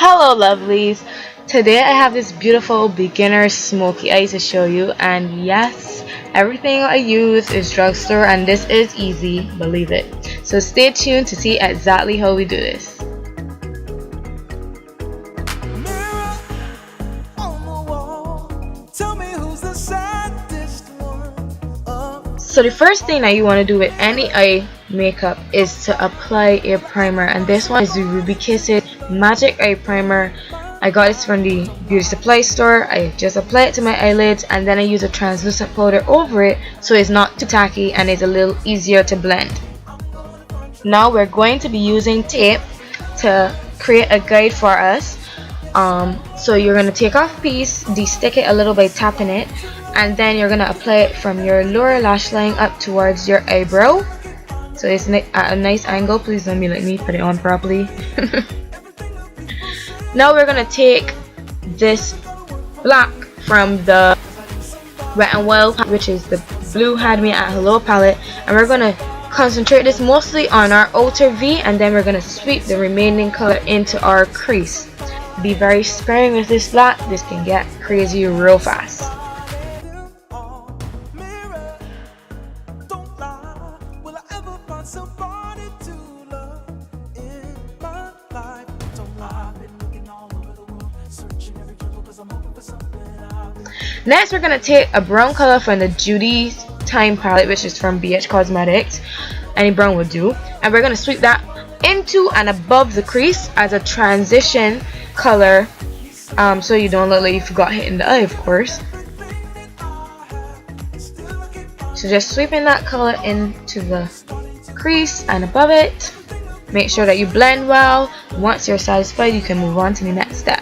Hello lovelies, today I have this beautiful beginner smoky eye to show you, and yes, everything I use is Drugstore and this is easy, believe it. So stay tuned to see exactly how we do this. So the first thing that you want to do with any eye makeup is to apply a primer, and this one is the Ruby Kisses Magic Eye Primer. I got this from the beauty supply store. I just apply it to my eyelids and then I use a translucent powder over it so it's not too tacky and it's a little easier to blend. Now we're going to be using tape to create a guide for us. So you're going to take off a piece, de-stick it a little by tapping it, and then you're going to apply it from your lower lash line up towards your eyebrow. So it's at a nice angle. Please don't be like me, put it on properly. Now we're going to take this black from the Wet n Wild, which is the Blue Had Me at Hello palette, and we're going to concentrate this mostly on our outer V, and then we're going to sweep the remaining color into our crease. Be very sparing with this black, this can get crazy real fast. Next we're going to take a brown color from the Judy Time palette, which is from BH Cosmetics. Any brown will do, and we're going to sweep that into and above the crease as a transition color, so you don't look like you forgot hitting the eye, of course. So just sweeping that color into the crease and above it. Make sure that you blend well. Once you're satisfied, you can move on to the next step.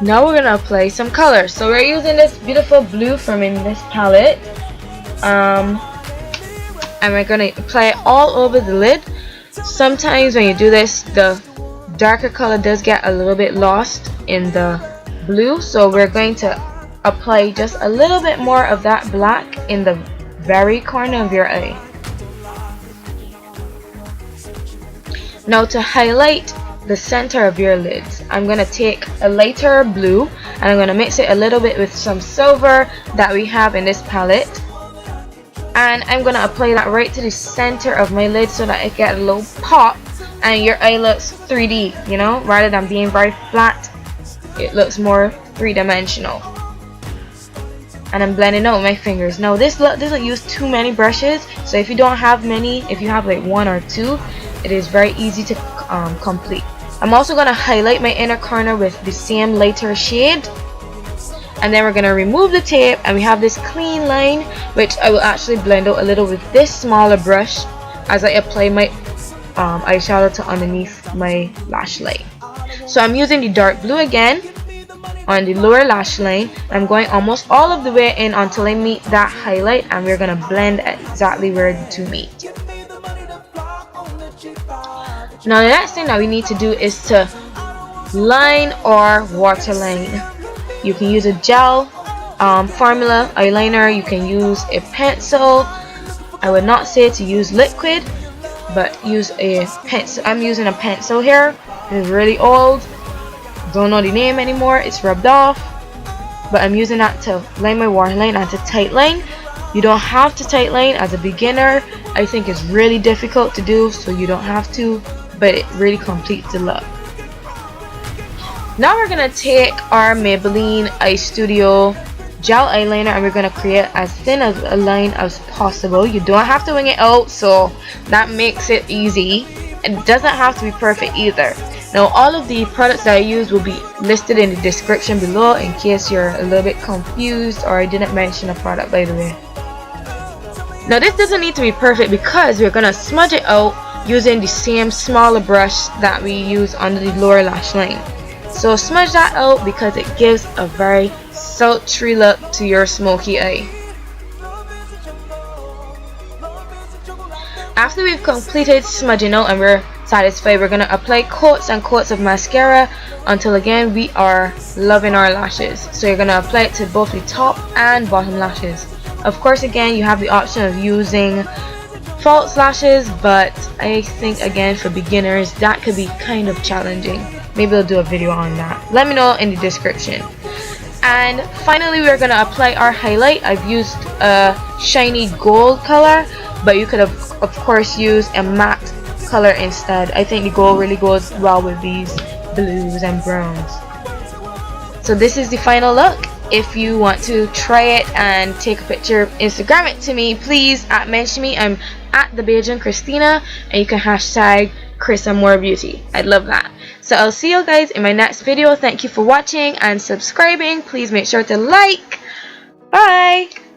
Now we're gonna apply some color. So we're using this beautiful blue from in this palette, and we're gonna apply it all over the lid. Sometimes when you do this, the darker color does get a little bit lost in the blue, so we're going to apply just a little bit more of that black in the very corner of your eye. Now to highlight the center of your lids, I'm going to take a lighter blue and I'm going to mix it a little bit with some silver that we have in this palette, and I'm going to apply that right to the center of my lid so that it get a little pop and your eye looks 3D, you know, rather than being very flat, it looks more three-dimensional. And I'm blending out with my fingers. Now this look doesn't use too many brushes, so if you don't have many, if you have like one or two, it is very easy to complete. I'm also going to highlight my inner corner with the same lighter shade, and then we're going to remove the tape, and we have this clean line which I will actually blend out a little with this smaller brush as I apply my eyeshadow to underneath my lash line. So I'm using the dark blue again on the lower lash line. I'm going almost all of the way in until I meet that highlight, and we're going to blend exactly where the two meet. Now the next thing that we need to do is to line or waterline. You can use a gel formula eyeliner, you can use a pencil. I would not say to use liquid, but use a pencil. I'm using a pencil here. It's really old, don't know the name anymore, it's rubbed off, but I'm using that to line my waterline and to tight line. You don't have to tight line. As a beginner, I think it's really difficult to do, so you don't have to, but it really completes the look. Now we're going to take our Maybelline Eye Studio gel eyeliner and we're going to create as thin as a line as possible. You don't have to wing it out, so that makes it easy. It doesn't have to be perfect either. Now all of the products that I use will be listed in the description below in case you're a little bit confused or I didn't mention a product, by the way. Now this doesn't need to be perfect because we're going to smudge it out using the same smaller brush that we use under the lower lash line. So smudge that out because it gives a very sultry look to your smoky eye. After we've completed smudging out and we're satisfied, we're going to apply coats and coats of mascara until again we are loving our lashes. So you're going to apply it to both the top and bottom lashes. Of course, again, you have the option of using false lashes, but I think again for beginners that could be kind of challenging. Maybe I'll do a video on that. Let me know in the description. And finally, we're gonna apply our highlight. I've used a shiny gold color, but you could have of course use a matte color instead. I think the gold really goes well with these blues and browns. So this is the final look. If you want to try it and take a picture, Instagram it to me, please mention me. I'm at the Bajan Christina, and you can hashtag Chrisamor Beauty. I'd love that. So I'll see you guys in my next video. Thank you for watching and subscribing. Please make sure to like. Bye.